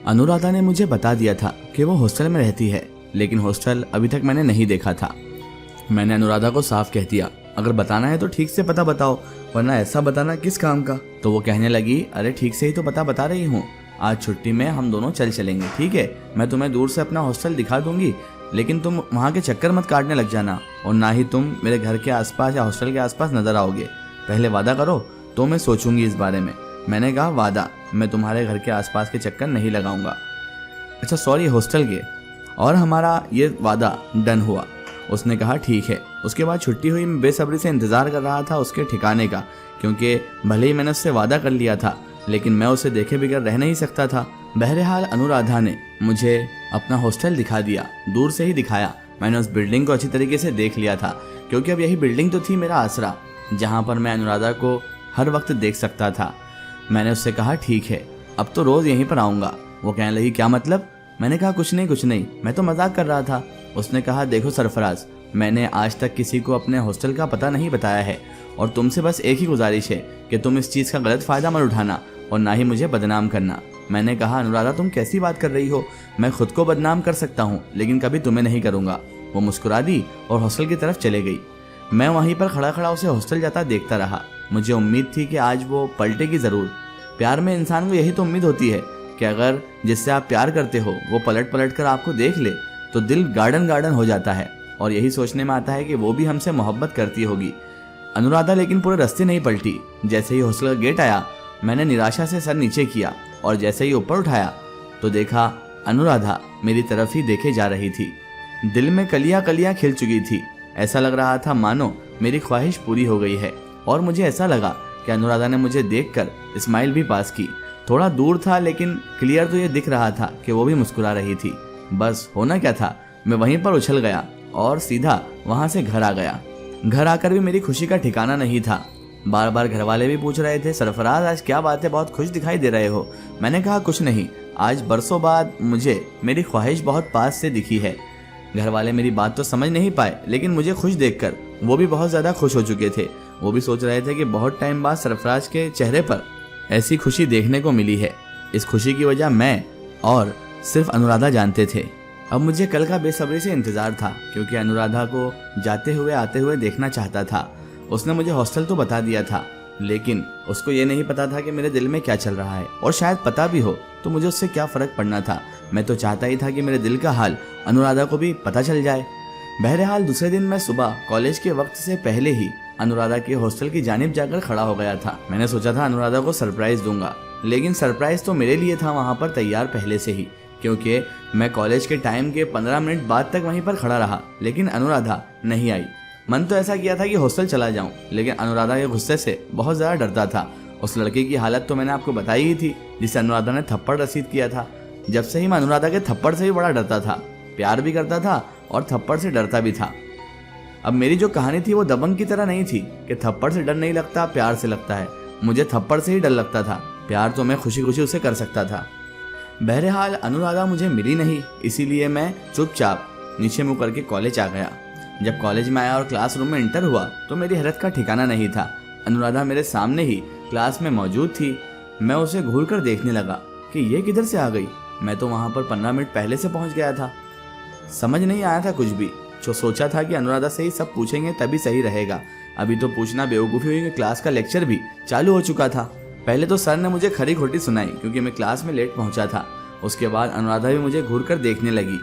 अनुराधा ने मुझे बता दिया था कि वो हॉस्टल में रहती है, लेकिन हॉस्टल अभी तक मैंने नहीं देखा था। मैंने अनुराधा को साफ कह दिया, अगर बताना है तो ठीक से पता बताओ, वरना ऐसा बताना किस काम का। तो वो कहने लगी, अरे ठीक से ही तो बता रही हूँ, आज छुट्टी में हम दोनों चलेंगे, ठीक है? मैं तुम्हें दूर से अपना हॉस्टल दिखा दूंगी, लेकिन तुम वहाँ के चक्कर मत काटने लग जाना, और ना ही तुम मेरे घर के आसपास या हॉस्टल के आसपास नजर आओगे। पहले वादा करो तो मैं सोचूंगी इस बारे में। मैंने कहा, वादा, मैं तुम्हारे घर के आसपास के चक्कर नहीं लगाऊंगा। अच्छा सॉरी, हॉस्टल के। और हमारा ये वादा डन हुआ। उसने कहा ठीक है। उसके बाद छुट्टी हुई। मैं बेसब्री से इंतज़ार कर रहा था उसके ठिकाने का, क्योंकि भले ही मैंने उससे वादा कर लिया था, लेकिन मैं उसे देखे बगैर रह नहीं सकता था। बहरहाल अनुराधा ने मुझे अपना हॉस्टल दिखा दिया, दूर से ही दिखाया। मैंने उस बिल्डिंग को अच्छी तरीके से देख लिया था, क्योंकि अब यही बिल्डिंग तो थी मेरा आसरा, जहाँ पर मैं अनुराधा को हर वक्त देख सकता था। मैंने उससे कहा ठीक है, अब तो रोज़ यहीं पर आऊँगा। वो कहने लगी, क्या मतलब? मैंने कहा कुछ नहीं, मैं तो मजाक कर रहा था। उसने कहा, देखो सरफराज, मैंने आज तक किसी को अपने हॉस्टल का पता नहीं बताया है, और तुमसे बस एक ही गुजारिश है कि तुम इस चीज़ का गलत फ़ायदा मत उठाना और ना ही मुझे बदनाम करना। मैंने कहा, अनुराधा तुम कैसी बात कर रही हो? मैं खुद को बदनाम कर सकता हूँ, लेकिन कभी तुम्हें नहीं करूँगा। वो मुस्कुरा दी और हॉस्टल की तरफ चले गई। मैं वहीं पर खड़ा उसे हॉस्टल जाता देखता रहा। मुझे उम्मीद थी कि आज वो पलटेगी ज़रूर। प्यार में इंसान को यही तो उम्मीद होती है कि अगर जिससे आप प्यार करते हो वो पलट कर आपको देख ले तो दिल गार्डन हो जाता है, और यही सोचने में आता है कि वो भी हमसे मोहब्बत करती होगी। अनुराधा लेकिन पूरे रास्ते नहीं पलटी। जैसे ही हॉस्टल का गेट आया, मैंने निराशा से सर नीचे किया, और जैसे ही ऊपर उठाया तो देखा अनुराधा मेरी तरफ ही देखे जा रही थी। दिल में कलियां खिल चुकी थी। ऐसा लग रहा था मानो मेरी ख्वाहिश पूरी हो गई है, और मुझे ऐसा लगा कि अनुराधा ने मुझे देखकर स्माइल भी पास की। थोड़ा दूर था, लेकिन क्लियर तो ये दिख रहा था कि वो भी मुस्कुरा रही थी। बस होना क्या था, मैं वहीं पर उछल गया और सीधा वहां से घर आ गया। घर आकर भी मेरी खुशी का ठिकाना नहीं था। बार बार घर वाले भी पूछ रहे थे, सरफराज आज क्या बात है, बहुत खुश दिखाई दे रहे हो। मैंने कहा कुछ नहीं, आज बरसों बाद मुझे मेरी ख्वाहिश बहुत पास से दिखी है। घर वाले मेरी बात तो समझ नहीं पाए, लेकिन मुझे खुश देखकर वो भी बहुत ज़्यादा खुश हो चुके थे। वो भी सोच रहे थे कि बहुत टाइम बाद सरफराज के चेहरे पर ऐसी खुशी देखने को मिली है। इस खुशी की वजह मैं और सिर्फ अनुराधा जानते थे। अब मुझे कल का बेसब्री से इंतज़ार था, क्योंकि अनुराधा को जाते हुए आते हुए देखना चाहता था। उसने मुझे हॉस्टल तो बता दिया था, लेकिन उसको ये नहीं पता था कि मेरे दिल में क्या चल रहा है, और शायद पता भी हो तो मुझे उससे क्या फ़र्क पड़ना था। मैं तो चाहता ही था कि मेरे दिल का हाल अनुराधा को भी पता चल जाए। बहरहाल दूसरे दिन मैं सुबह कॉलेज के वक्त से पहले ही अनुराधा के हॉस्टल की जानिब जाकर खड़ा हो गया था। मैंने सोचा था अनुराधा को सरप्राइज दूंगा, लेकिन सरप्राइज तो मेरे लिए था वहाँ पर तैयार पहले से ही, क्योंकि मैं कॉलेज के टाइम के 15 मिनट बाद तक वहीं पर खड़ा रहा, लेकिन अनुराधा नहीं आई। मन तो ऐसा किया था कि हॉस्टल चला जाऊं, लेकिन अनुराधा के गुस्से से बहुत ज़्यादा डरता था। उस लड़के की हालत तो मैंने आपको बताई ही थी, जिसे अनुराधा ने थप्पड़ रसीद किया था। जब से ही मैं अनुराधा के थप्पड़ से भी बड़ा डरता था, प्यार भी करता था और थप्पड़ से डरता भी था। अब मेरी जो कहानी थी वो दबंग की तरह नहीं थी कि थप्पड़ से डर नहीं लगता, प्यार से लगता है। मुझे थप्पड़ से ही डर लगता था, प्यार तो मैं खुशी खुशी उसे कर सकता था। बहरहाल अनुराधा मुझे मिली नहीं, इसीलिए मैं चुपचाप नीचे मुँह करके कॉलेज आ गया। जब कॉलेज में आया और क्लासरूम में इंटर हुआ तो मेरी हैरत का ठिकाना नहीं था। अनुराधा मेरे सामने ही क्लास में मौजूद थी। मैं उसे घूर कर देखने लगा कि ये किधर से आ गई। मैं तो वहाँ पर 15 मिनट पहले से पहुँच गया था। समझ नहीं आया था कुछ भी। जो सोचा था कि अनुराधा से ही सब पूछेंगे तभी सही रहेगा। अभी तो पूछना बेवकूफ़ी हुई कि क्लास का लेक्चर भी चालू हो चुका था। पहले तो सर ने मुझे खरी खोटी सुनाई, क्योंकि मैं क्लास में लेट पहुँचा था। उसके बाद अनुराधा भी मुझे घूर कर देखने लगी।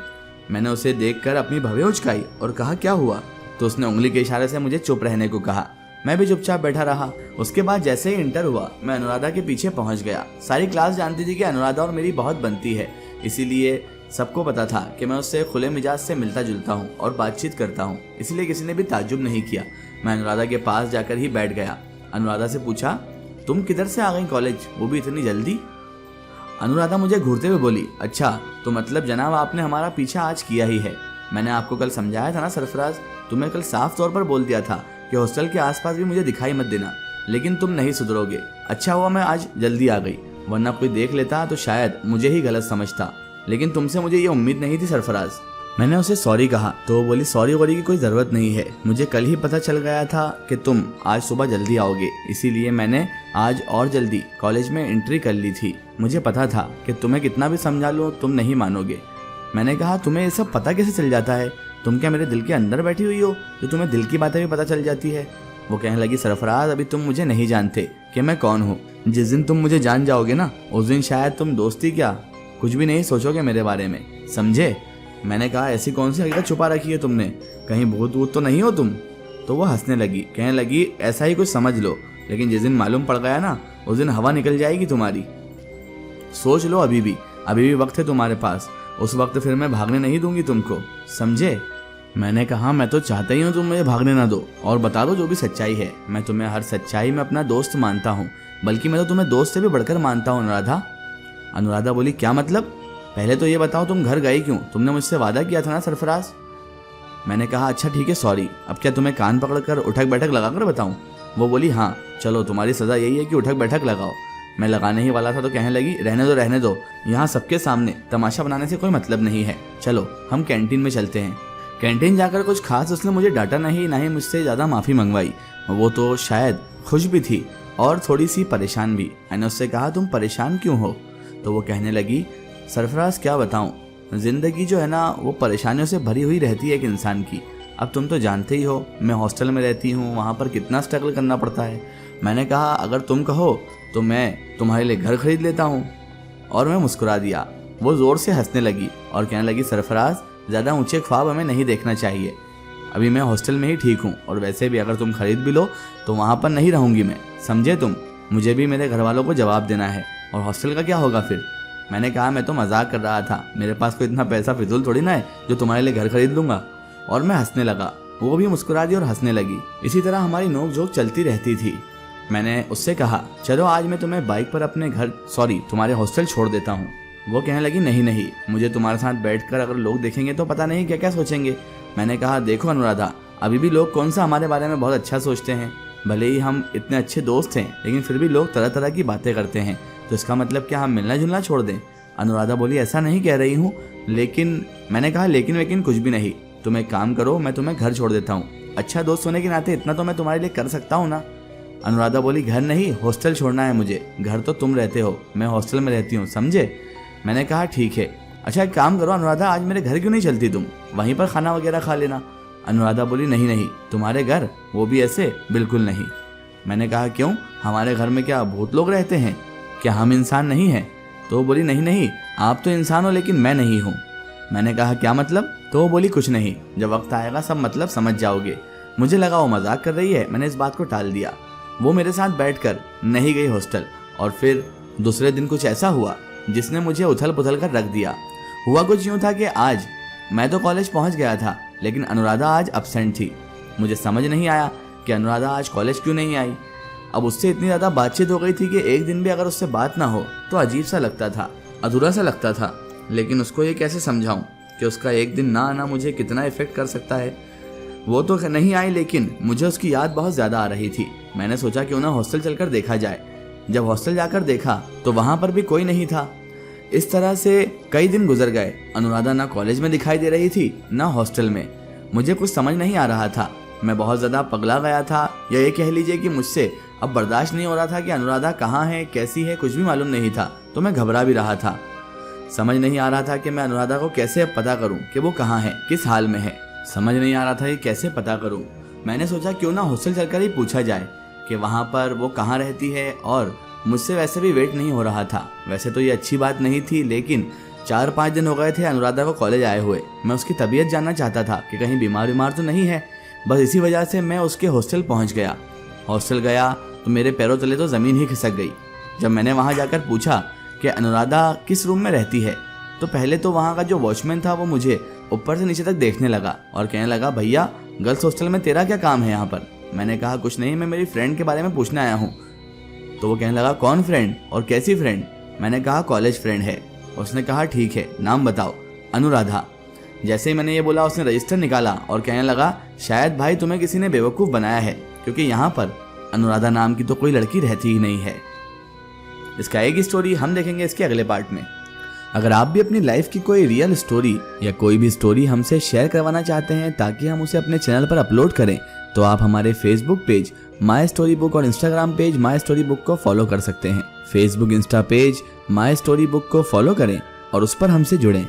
मैंने उसे देखकर अपनी भवें उचकाई और कहा, क्या हुआ? तो उसने उंगली के इशारे से मुझे चुप रहने को कहा। मैं भी चुपचाप बैठा रहा। उसके बाद जैसे ही इंटर हुआ, मैं अनुराधा के पीछे पहुंच गया। सारी क्लास जानती थी कि अनुराधा और मेरी बहुत बनती है, इसीलिए सबको पता था कि मैं उससे खुले मिजाज से मिलता जुलता हूँ और बातचीत करता हूँ, इसलिए किसी ने भी ताज्जुब नहीं किया। मैं अनुराधा के पास जाकर ही बैठ गया। अनुराधा से पूछा, तुम किधर से आ गई कॉलेज, वो भी इतनी जल्दी? अनुराधा मुझे घूरते हुए बोली, अच्छा तो मतलब जनाब आपने हमारा पीछा आज किया ही है। मैंने आपको कल समझाया था ना सरफराज, तुम्हें कल साफ तौर पर बोल दिया था कि हॉस्टल के आसपास भी मुझे दिखाई मत देना, लेकिन तुम नहीं सुधरोगे। अच्छा हुआ मैं आज जल्दी आ गई, वरना कोई देख लेता तो शायद मुझे ही गलत समझता, लेकिन तुमसे मुझे ये उम्मीद नहीं थी सरफराज। मैंने उसे सॉरी कहा तो वो बोली सॉरी वॉरी की कोई ज़रूरत नहीं है, मुझे कल ही पता चल गया था कि तुम आज सुबह जल्दी आओगे, इसीलिए मैंने आज और जल्दी कॉलेज में एंट्री कर ली थी। मुझे पता था कि तुम्हें कितना भी समझा लो तुम नहीं मानोगे। मैंने कहा तुम्हें ये सब पता कैसे चल जाता है, तुम क्या मेरे दिल के अंदर बैठी हुई हो जो तुम्हें दिल की बातें भी पता चल जाती है। वो कहने लगी सरफराज अभी तुम मुझे नहीं जानते कि मैं कौन हूँ, जिस दिन तुम मुझे जान जाओगे ना उस दिन शायद तुम दोस्ती क्या कुछ भी नहीं सोचोगे मेरे बारे में, समझे। मैंने कहा ऐसी कौन सी हकीकत छुपा रखी है तुमने, कहीं भूत वूत तो नहीं हो तुम। तो वो हंसने लगी, कहने लगी ऐसा ही कुछ समझ लो, लेकिन जिस दिन मालूम पड़ गया ना उस दिन हवा निकल जाएगी तुम्हारी। सोच लो अभी भी वक्त है तुम्हारे पास, उस वक्त फिर मैं भागने नहीं दूंगी तुमको, समझे। मैंने कहा मैं तो चाहता ही हूँ तुम मुझे भागने ना दो और बता दो जो भी सच्चाई है। मैं तुम्हें हर सच्चाई में अपना दोस्त मानता हूँ, बल्कि मैं तो तुम्हें दोस्त से भी बढ़कर मानता हूँ अनुराधा। अनुराधा बोली क्या मतलब, पहले तो ये बताओ तुम घर गई क्यों, तुमने मुझसे वादा किया था ना सरफराज। मैंने कहा अच्छा ठीक है सॉरी, अब क्या तुम्हें कान पकड़कर उठक बैठक लगा कर बताऊं। वो बोली हाँ चलो तुम्हारी सज़ा यही है कि उठक बैठक लगाओ। मैं लगाने ही वाला था तो कहने लगी रहने दो, यहाँ सबके सामने तमाशा बनाने से कोई मतलब नहीं है, चलो हम कैंटीन में चलते हैं। कैंटीन जाकर कुछ खास उसने मुझे डांटा नहीं, ना ही मुझसे ज़्यादा माफ़ी मंगवाई। वो तो शायद खुश भी थी और थोड़ी सी परेशान भी। मैंने उससे कहा तुम परेशान क्यों हो, तो वो कहने लगी सरफराज क्या बताऊं, ज़िंदगी जो है ना वो परेशानियों से भरी हुई रहती है एक इंसान की। अब तुम तो जानते ही हो मैं हॉस्टल में रहती हूँ, वहाँ पर कितना स्ट्रगल करना पड़ता है। मैंने कहा अगर तुम कहो तो मैं तुम्हारे लिए घर खरीद लेता हूँ, और मैं मुस्कुरा दिया। वो ज़ोर से हंसने लगी और कहने लगी सरफराज ज़्यादा ऊंचे ख्वाब हमें नहीं देखना चाहिए, अभी मैं हॉस्टल में ही ठीक हूँ, और वैसे भी अगर तुम खरीद भी लो तो वहाँ पर नहीं रहूँगी मैं, समझे तुम। मुझे भी मेरे घर वालों को जवाब देना है, और हॉस्टल का क्या होगा फिर। मैंने कहा मैं तो मजाक कर रहा था, मेरे पास कोई इतना पैसा फिजूल थोड़ी ना है जो तुम्हारे लिए घर खरीद लूँगा। और मैं हंसने लगा, वो भी मुस्कुरा दी और हंसने लगी। इसी तरह हमारी नोक झोंक चलती रहती थी। मैंने उससे कहा चलो आज मैं तुम्हें बाइक पर अपने घर तुम्हारे हॉस्टल छोड़ देता हूँ। वो कहने लगी नहीं, मुझे तुम्हारे साथ बैठकर अगर लोग देखेंगे तो पता नहीं क्या क्या सोचेंगे। मैंने कहा देखो अनुराधा, अभी भी लोग कौन सा हमारे बारे में बहुत अच्छा सोचते हैं, भले ही हम इतने अच्छे दोस्त हैं लेकिन फिर भी लोग तरह तरह की बातें करते हैं, तो इसका मतलब क्या हम मिलना जुलना छोड़ दें। अनुराधा बोली ऐसा नहीं कह रही हूँ, लेकिन मैंने कहा लेकिन कुछ भी नहीं, तुम एक काम करो मैं तुम्हें घर छोड़ देता हूँ, अच्छा दोस्त होने के नाते इतना तो मैं तुम्हारे लिए कर सकता हूँ ना। अनुराधा बोली घर नहीं हॉस्टल छोड़ना है मुझे, घर तो तुम रहते हो, मैं हॉस्टल में रहती हूँ, समझे। मैंने कहा ठीक है। अच्छा एक काम करो अनुराधा, आज मेरे घर क्यों नहीं चलती तुम, वहीं पर खाना वगैरह खा लेना। अनुराधा बोली नहीं, तुम्हारे घर, वो भी ऐसे, बिल्कुल नहीं। मैंने कहा क्यों, हमारे घर में क्या भूत लोग रहते हैं, क्या हम इंसान नहीं हैं। तो वो बोली नहीं, आप तो इंसान हो लेकिन मैं नहीं हूँ। मैंने कहा क्या मतलब, तो वो बोली कुछ नहीं, जब वक्त आएगा सब मतलब समझ जाओगे। मुझे लगा वो मजाक कर रही है, मैंने इस बात को टाल दिया। वो मेरे साथ बैठकर नहीं गई हॉस्टल, और फिर दूसरे दिन कुछ ऐसा हुआ जिसने मुझे उथल पुथल कर रख दिया। हुआ कुछ यूँ था कि आज मैं तो कॉलेज पहुँच गया था, लेकिन अनुराधा आज अपसेंट थी। मुझे समझ नहीं आया कि अनुराधा आज कॉलेज क्यों नहीं आई। अब उससे इतनी ज़्यादा बातचीत हो गई थी कि एक दिन भी अगर उससे बात ना हो तो अजीब सा लगता था, अधूरा सा लगता था। लेकिन उसको ये कैसे समझाऊं कि उसका एक दिन ना आना मुझे कितना इफेक्ट कर सकता है। वो तो नहीं आई, लेकिन मुझे उसकी याद बहुत ज़्यादा आ रही थी। मैंने सोचा क्यों ना हॉस्टल चलकर देखा जाए। जब हॉस्टल जाकर देखा तो वहाँ पर भी कोई नहीं था। इस तरह से कई दिन गुजर गए। अनुराधा ना कॉलेज में दिखाई दे रही थी ना हॉस्टल में। मुझे कुछ समझ नहीं आ रहा था, मैं बहुत ज़्यादा पगला गया था, या ये कह लीजिए कि मुझसे अब बर्दाश्त नहीं हो रहा था कि अनुराधा कहाँ है, कैसी है, कुछ भी मालूम नहीं था। तो मैं घबरा भी रहा था, समझ नहीं आ रहा था कि मैं अनुराधा को कैसे पता करूं कि वो कहाँ है, किस हाल में है। समझ नहीं आ रहा था कि कैसे पता करूं। मैंने सोचा क्यों ना हॉस्टल चलकर ही पूछा जाए कि वहाँ पर वो कहाँ रहती है, और मुझसे वैसे भी वेट नहीं हो रहा था। वैसे तो ये अच्छी बात नहीं थी, लेकिन 4-5 दिन हो गए थे अनुराधा को कॉलेज आए हुए। मैं उसकी तबीयत जानना चाहता था कि कहीं बीमार तो नहीं है। बस इसी वजह से मैं उसके हॉस्टल पहुँच गया। हॉस्टल गया तो मेरे पैरों तले तो ज़मीन ही खिसक गई जब मैंने वहाँ जाकर पूछा कि अनुराधा किस रूम में रहती है। तो पहले तो वहाँ का जो वॉचमैन था वो मुझे ऊपर से नीचे तक देखने लगा और कहने लगा भैया गर्ल्स हॉस्टल में तेरा क्या काम है यहाँ पर। मैंने कहा कुछ नहीं, मैं मेरी फ्रेंड के बारे में पूछने आया हूँ। तो वो कहने लगा कौन फ्रेंड और कैसी फ्रेंड। मैंने कहा कॉलेज फ्रेंड है। उसने कहा ठीक है नाम बताओ। अनुराधा। जैसे ही मैंने ये बोला उसने रजिस्टर निकाला और कहने लगा शायद भाई तुम्हें किसी ने बेवकूफ़ बनाया है, क्योंकि यहाँ पर अनुराधा नाम की तो कोई लड़की रहती ही नहीं है। इसका एक स्टोरी हम देखेंगे इसके अगले पार्ट में। अगर आप भी अपनी लाइफ की कोई रियल स्टोरी या कोई भी स्टोरी हमसे शेयर करवाना चाहते हैं ताकि हम उसे अपने चैनल पर अपलोड करें, तो आप हमारे Facebook page my story book और Instagram page my story book को फॉलो कर सकते हैं। Facebook insta page my story book को फॉलो करें और उस पर हमसे जुड़ें।